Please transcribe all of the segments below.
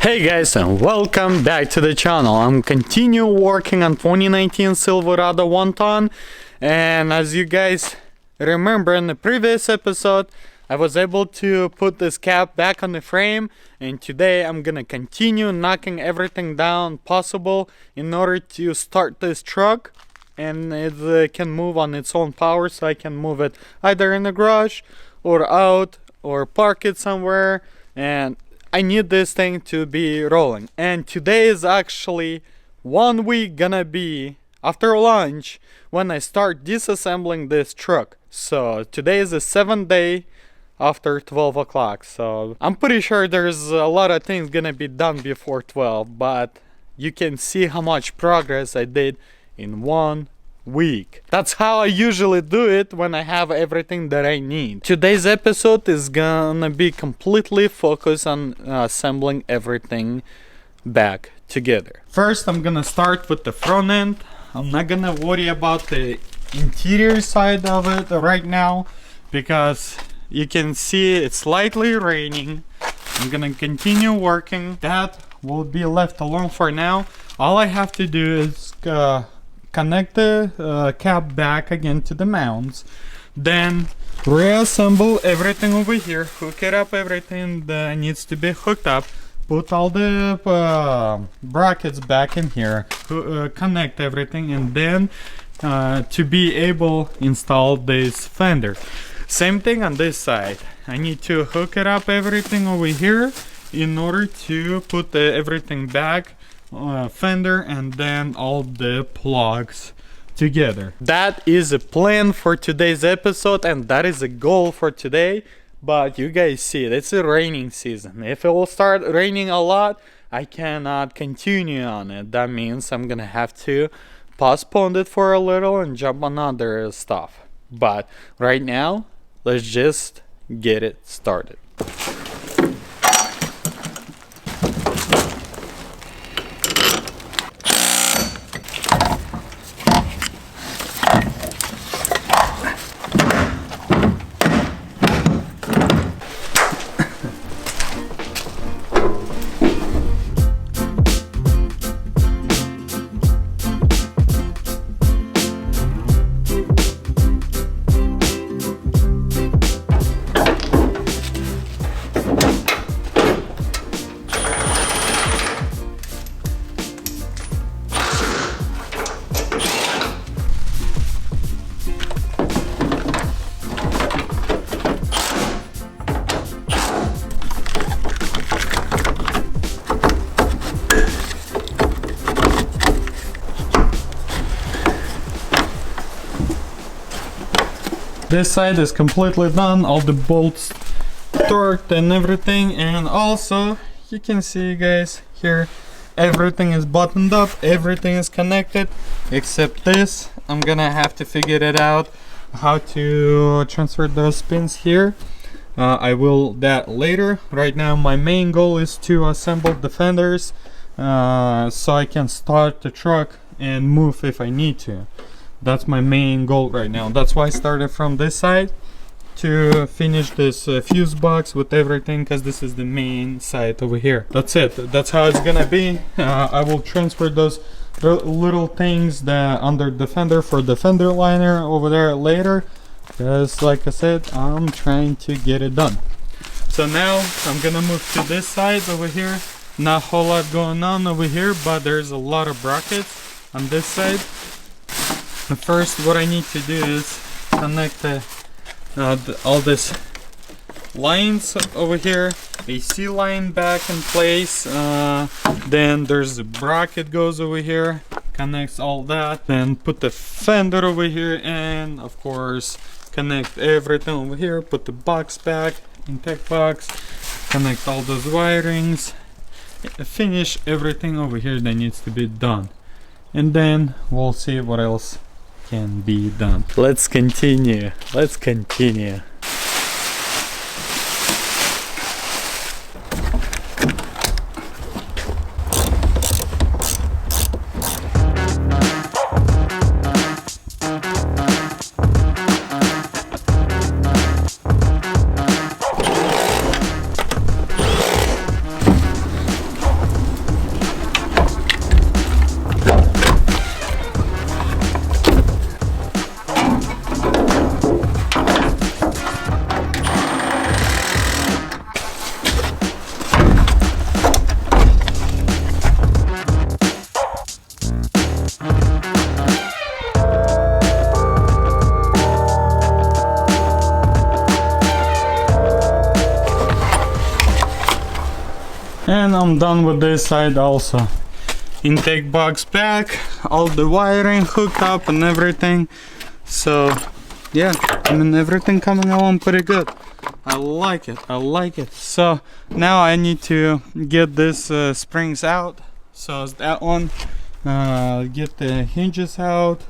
Hey guys, and welcome back to the channel. I'm continue working on 2019 Silverado 1 ton, and as you guys remember in the previous episode, I was able to put this cap back on the frame, and today I'm gonna continue knocking everything down possible in order to start this truck and it can move on its own power, so I can move it either in the garage or out or park it somewhere. And I need this thing to be rolling. And today is actually 1 week gonna be after lunch when I start disassembling this truck. So today is the 7th day after 12 o'clock. So I'm pretty sure there's a lot of things gonna be done before 12, but you can see how much progress I did in 1 week. That's how I usually do it when I have everything that I need. Today's episode is gonna be completely focused on assembling everything back together. First, I'm gonna start with the front end. I'm not gonna worry about the interior side of it right now because you can see it's slightly raining. I'm gonna continue working. That will be left alone for now. All I have to do is connect the cap back again to the mounts, then reassemble everything over here, hook it up, everything that needs to be hooked up, put all the brackets back in here, connect everything, and then to be able install this fender. Same thing on this side. I need to hook it up, everything over here, in order to put everything back, fender, and then all the plugs together. That is a plan for today's episode, and that is a goal for today. But you guys see it, it's a raining season. If it will start raining a lot, I cannot continue on it. That means I'm gonna have to postpone it for a little and jump on other stuff. But right now, let's just get it started. This side is completely done, all the bolts torqued and everything, and also you can see, guys, here everything is buttoned up, everything is connected except this. I'm gonna have to figure it out how to transfer those pins here. I will that later. Right now my main goal is to assemble the fenders so I can start the truck and move if I need to. That's my main goal right now. That's why I started from this side to finish this fuse box with everything, because this is the main side over here. That's it. That's how it's gonna be. I will transfer those little things that under the fender for the fender liner over there later, because like I said, I'm trying to get it done. So now I'm gonna move to this side over here. Not a whole lot going on over here, but there's a lot of brackets on this side. First, what I need to do is connect all these lines over here, AC line back in place, then there's a bracket goes over here, connects all that, then put the fender over here, and of course connect everything over here, put the box back, intake box, connect all those wirings, finish everything over here that needs to be done, and then we'll see what else can be done. Let's continue. I'm done with this side also. Intake box back, all the wiring hooked up and everything. So yeah, I mean, everything coming along pretty good. I like it, I like it. So now I need to get this springs out. So that one, get the hinges out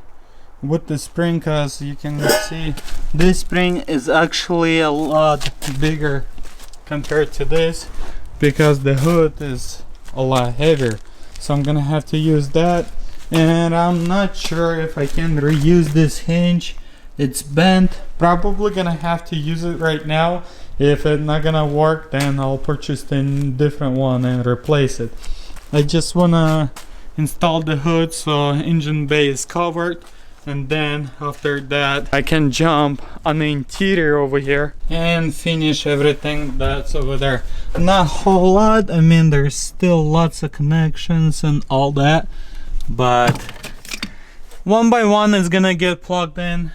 with the spring, because you can see this spring is actually a lot bigger compared to this, because the hood is a lot heavier. So I'm gonna have to use that, and I'm not sure if I can reuse this hinge. It's bent. Probably gonna have to use it right now. If it's not gonna work, then I'll purchase a different one and replace it. I just wanna install the hood so engine bay is covered, and then after that I can jump on the interior over here and finish everything that's over there. Not a whole lot, I mean, there's still lots of connections and all that, but one by one is gonna get plugged in.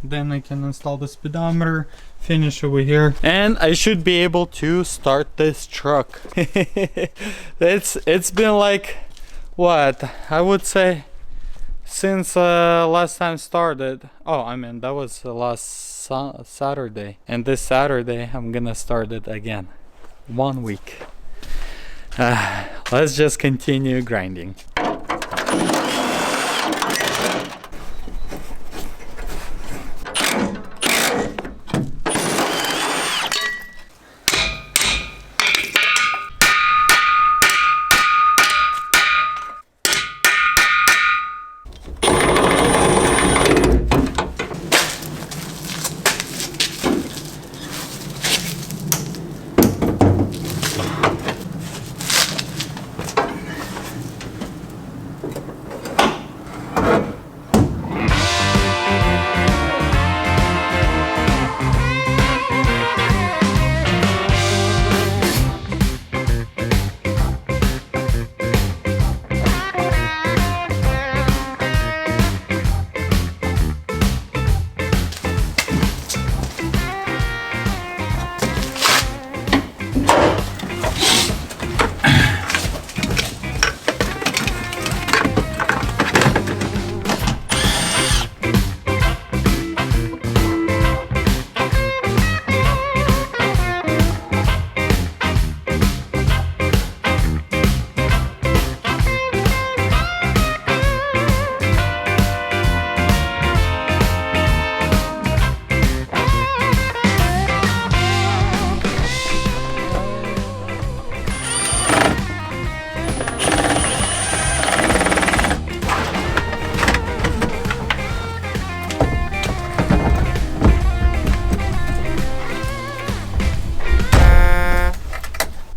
Then I can install the speedometer, finish over here, and I should be able to start this truck. It's been like, what, I would say since last time started. Oh, I mean, that was last Saturday, and this Saturday I'm gonna start it again. 1 week. Let's just continue grinding.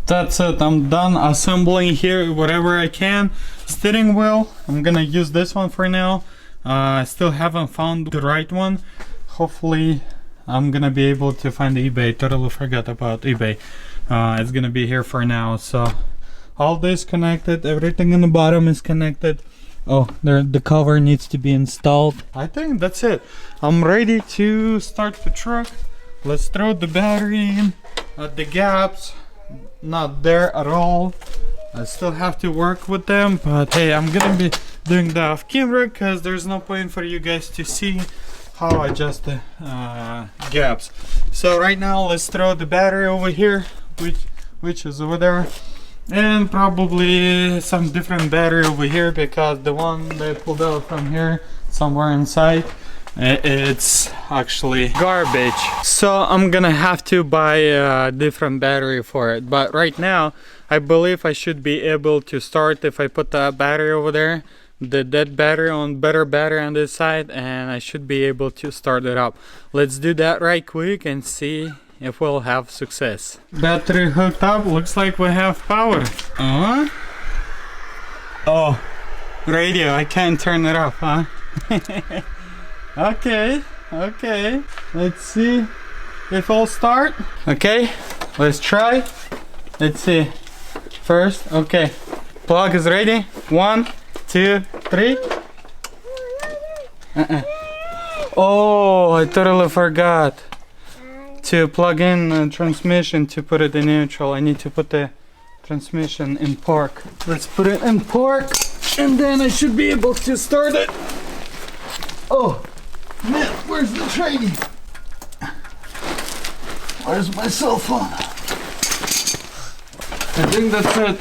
That's it, I'm done assembling here whatever I can. Steering wheel, I'm gonna use this one for now. I still haven't found the right one. Hopefully I'm gonna be able to find eBay. Totally forgot about eBay. It's gonna be here for now. So all this connected, everything in the bottom is connected. Oh, the cover needs to be installed. I think that's it. I'm ready to start the truck. Let's throw the battery in. The gaps not there at all. I still have to work with them, but hey, I'm gonna be doing that off camera because there's no point for you guys to see how I adjust the gaps. So right now let's throw the battery over here, which is over there, and probably some different battery over here, because the one they pulled out from here somewhere inside, it's actually garbage. So I'm gonna have to buy a different battery for it, but right now I believe I should be able to start if I put that battery over there, the dead battery on better battery on this side, and I should be able to start it up. Let's do that right quick and see if we'll have success. Battery hooked up, looks like we have power. Oh, radio, I can't turn it off, huh? Okay, let's see if I'll start. Okay, let's try. Let's see. First, okay, plug is ready. 1, 2, 3. Oh, I totally forgot to plug in the transmission to put it in neutral. I need to put the transmission in park. Let's put it in park and then I should be able to start it. Oh man, where's the trading? Where's my cell phone? I think that's it.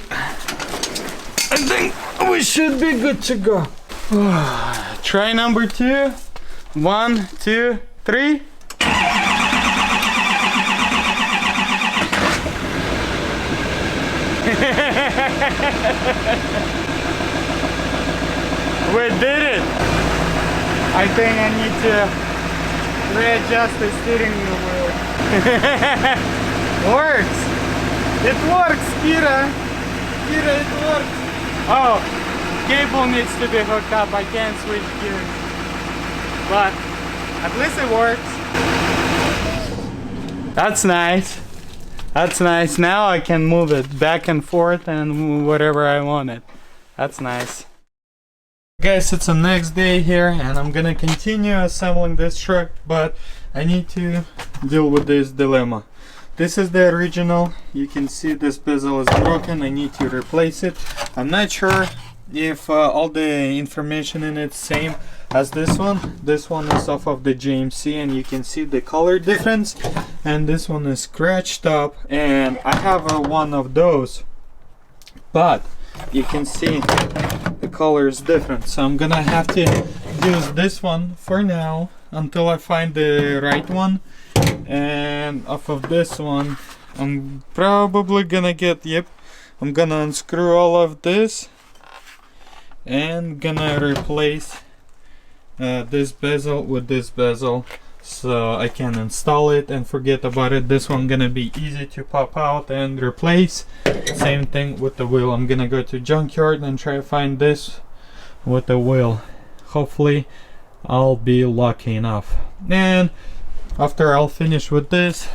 I think we should be good to go. Try number 2. 1, 2, 3. We did it! I think I need to readjust the steering wheel. Works! It works, Kira! Kira, it works! Oh, cable needs to be hooked up. I can't switch gears. But at least it works. That's nice. That's nice. Now I can move it back and forth and whatever I want it. That's nice. Guys, it's the next day here and I'm gonna continue assembling this truck, but I need to deal with this dilemma. This is the original. You can see this bezel is broken. I need to replace it. I'm not sure if all the information in it's same as this one. This one is off of the GMC and you can see the color difference, and this one is scratched up, and I have one of those, but you can see the color is different, so I'm gonna have to use this one for now until I find the right one. And off of this one I'm probably gonna get, I'm gonna unscrew all of this and gonna replace this bezel with this bezel so I can install it and forget about it. This one gonna be easy to pop out and replace. Same thing with the wheel. I'm gonna go to junkyard and try to find this with the wheel. Hopefully I'll be lucky enough. And after I'll finish with this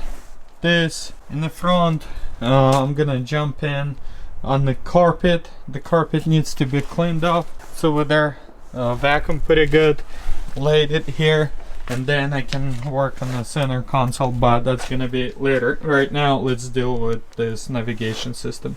in the front, I'm gonna jump in on the carpet. The carpet needs to be cleaned up. So with there, vacuum pretty good, laid it here, and then I can work on the center console, but that's gonna be later. Right now, let's deal with this navigation system.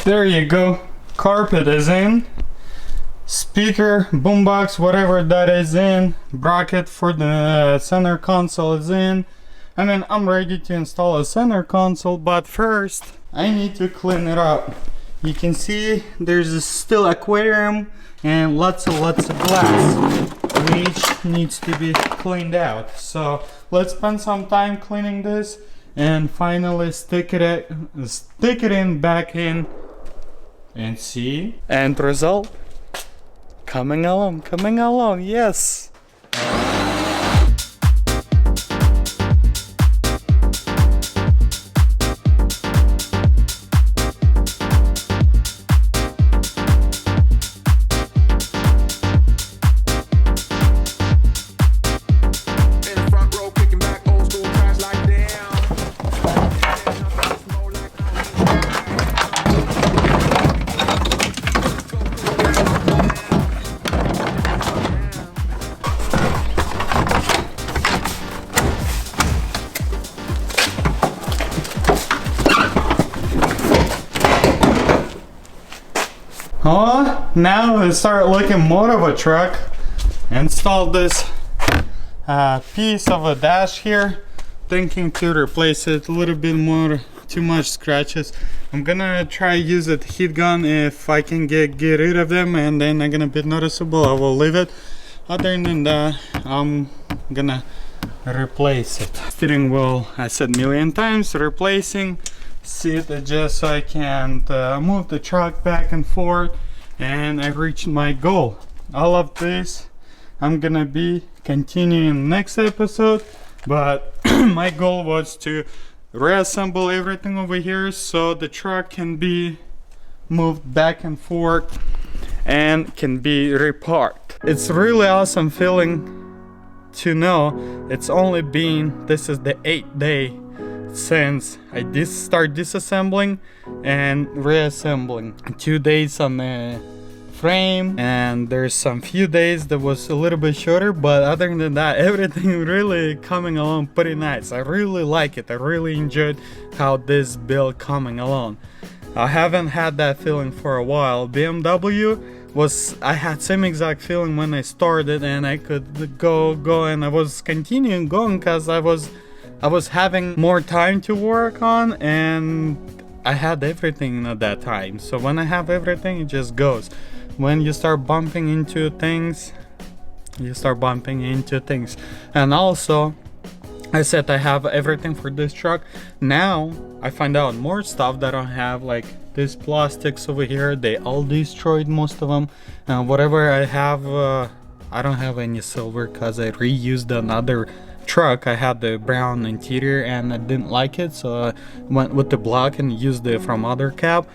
There you go. Carpet is in. Speaker, boombox, whatever that is in. Bracket for the center console is in. And then I'm ready to install a center console, but first I need to clean it up. You can see there's still aquarium and lots of glass, which needs to be cleaned out. So let's spend some time cleaning this and finally stick it in back in and see end result. Coming along, yes. now it started looking more of a truck. Installed this piece of a dash here, thinking to replace it a little bit more. Too much scratches. I'm gonna try use a heat gun if I can get rid of them, and then they're gonna be noticeable. I will leave it. Other than that, I'm gonna replace it. Steering wheel, I said a million times, replacing. Seat adjust so I can move the truck back and forth, and I reached my goal. All of this I'm gonna be continuing next episode, but my goal was to reassemble everything over here so the truck can be moved back and forth and can be reparked. It's really awesome feeling to know it's only been, this is the 8th day since I start disassembling and reassembling. 2 days on the frame, and there's some few days that was a little bit shorter, but other than that, everything really coming along pretty nice. I really like it. I really enjoyed how this build coming along. I haven't had that feeling for a while. BMW was, I had same exact feeling when I started, and I could go and I was continuing going because I was having more time to work on, and I had everything at that time. So when I have everything, it just goes. When you start bumping into things, you start bumping into things. And also, I said I have everything for this truck. Now I find out more stuff that I don't have, like these plastics over here. They all destroyed, most of them. And whatever I have, I don't have any silver because I reused another truck. I had the brown interior and I didn't like it, so I went with the black and used it from other cab.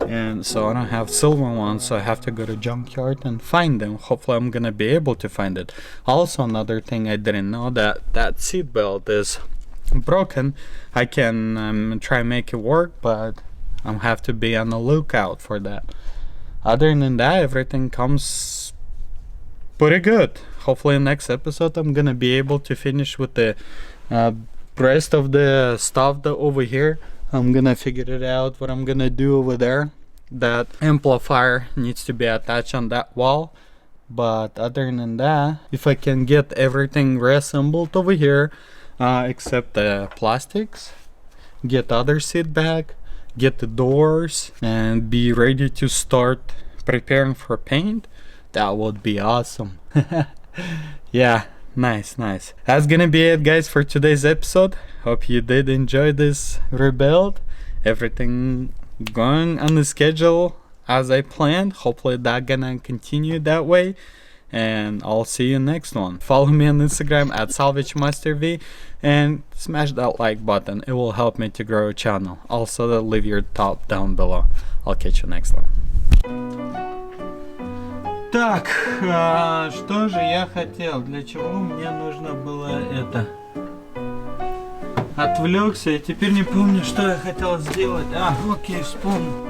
And so I don't have silver ones, so I have to go to junkyard and find them. Hopefully I'm gonna be able to find it. Also, another thing I didn't know, that seat belt is broken. I can try make it work, but I'll have to be on the lookout for that. Other than that, everything comes pretty good. Hopefully next episode I'm gonna be able to finish with the rest of the stuff that over here. I'm gonna figure it out what I'm gonna do over there. That amplifier needs to be attached on that wall, but other than that, if I can get everything reassembled over here, except the plastics, get the other seat back, get the doors, and be ready to start preparing for paint, that would be awesome. Yeah, nice. That's gonna be it, guys, for today's episode. Hope you did enjoy this rebuild. Everything going on the schedule as I planned. Hopefully that gonna continue that way, and I'll see you next one. Follow me on Instagram at Salvagemasterv, and smash that like button. It will help me to grow a channel. Also, leave your thought down below. I'll catch you next time. Так, что же я хотел? Для чего мне нужно было это? Отвлекся и теперь не помню, что я хотел сделать. Окей, вспомнил.